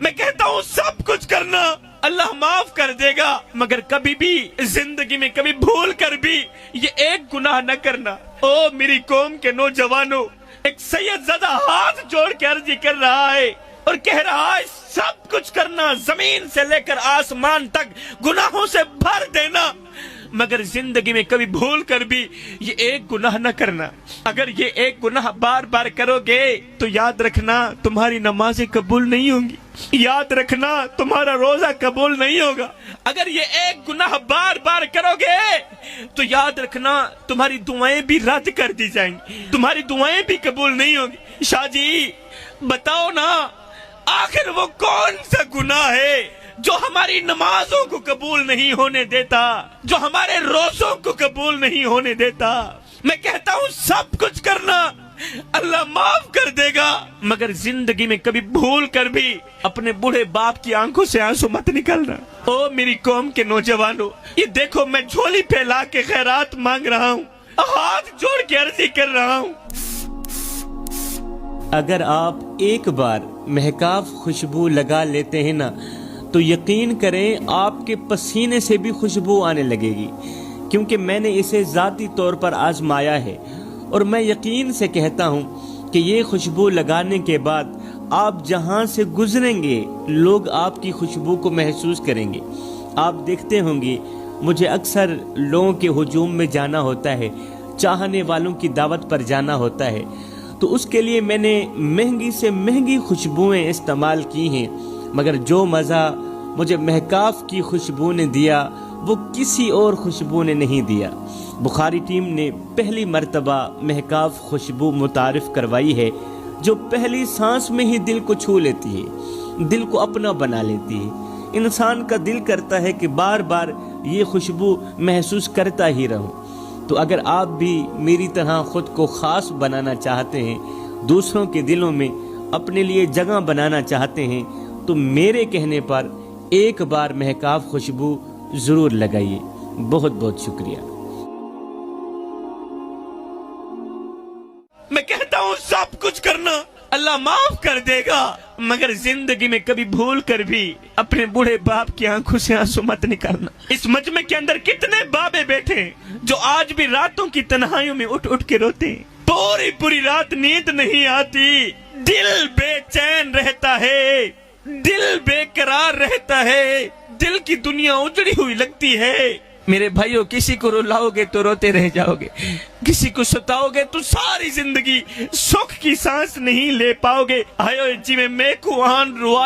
میں کہتا ہوں سب کچھ کرنا اللہ معاف کر دے گا، مگر کبھی بھی زندگی میں کبھی بھول کر بھی یہ ایک گناہ نہ کرنا۔ او میری قوم کے نوجوانوں، ایک سید زدہ ہاتھ جوڑ کے عرضی کر رہا ہے اور کہہ رہا ہے سب کچھ کرنا، زمین سے لے کر آسمان تک گناہوں سے بھر دینا، مگر زندگی میں کبھی بھول کر بھی یہ ایک گناہ نہ کرنا۔ اگر یہ ایک گناہ بار بار کرو گے تو یاد رکھنا تمہاری نمازیں قبول نہیں ہوں گی، یاد رکھنا تمہارا روزہ قبول نہیں ہوگا۔ اگر یہ ایک گناہ بار بار کرو گے تو یاد رکھنا تمہاری دعائیں بھی رد کر دی جائیں گی، تمہاری دعائیں بھی قبول نہیں ہوں گی۔ شاہ جی بتاؤ نا، آخر وہ کون سا گناہ ہے جو ہماری نمازوں کو قبول نہیں ہونے دیتا، جو ہمارے روزوں کو قبول نہیں ہونے دیتا؟ میں کہتا ہوں سب کچھ کرنا اللہ معاف کر دے گا، مگر زندگی میں کبھی بھول کر بھی اپنے بوڑھے باپ کی آنکھوں سے آنسو مت نکلنا۔ او میری قوم کے نوجوانوں، یہ دیکھو میں جھولی پھیلا کے خیرات مانگ رہا ہوں، ہاتھ جوڑ کے عرضی کر رہا ہوں۔ اگر آپ ایک بار مہکاف خوشبو لگا لیتے ہیں نا تو یقین کریں آپ کے پسینے سے بھی خوشبو آنے لگے گی، کیونکہ میں نے اسے ذاتی طور پر آزمایا ہے اور میں یقین سے کہتا ہوں کہ یہ خوشبو لگانے کے بعد آپ جہاں سے گزریں گے لوگ آپ کی خوشبو کو محسوس کریں گے۔ آپ دیکھتے ہوں گے مجھے اکثر لوگوں کے ہجوم میں جانا ہوتا ہے، چاہنے والوں کی دعوت پر جانا ہوتا ہے، تو اس کے لیے میں نے مہنگی سے مہنگی خوشبوئیں استعمال کی ہیں، مگر جو مزہ مجھے مہکاف کی خوشبو نے دیا وہ کسی اور خوشبو نے نہیں دیا۔ بخاری ٹیم نے پہلی مرتبہ مہکاف خوشبو متعارف کروائی ہے جو پہلی سانس میں ہی دل کو چھو لیتی ہے، دل کو اپنا بنا لیتی ہے۔ انسان کا دل کرتا ہے کہ بار بار یہ خوشبو محسوس کرتا ہی رہوں۔ تو اگر آپ بھی میری طرح خود کو خاص بنانا چاہتے ہیں، دوسروں کے دلوں میں اپنے لیے جگہ بنانا چاہتے ہیں، تو میرے کہنے پر ایک بار مہکاف خوشبو ضرور لگائیے۔ بہت بہت شکریہ۔ میں کہتا ہوں سب کچھ کرنا اللہ معاف کر دے گا، مگر زندگی میں کبھی بھول کر بھی اپنے بوڑھے باپ کی آنکھوں سے آنسو مت نکالنا۔ اس مجمع کے اندر کتنے بابے بیٹھے ہیں جو آج بھی راتوں کی تنہائیوں میں اٹھ اٹھ کے روتے ہیں، پوری رات نیند نہیں آتی، دل بے چین رہتا ہے، دل بے قرار رہتا ہے، دل کی دنیا اجڑی ہوئی لگتی ہے۔ میرے بھائیوں، کسی کو رلاؤ گے تو روتے رہ جاؤ گے، کسی کو ستاؤ گے تو ساری زندگی سکھ کی سانس نہیں لے پاؤ گے۔ آئیو جی میں کو آن روا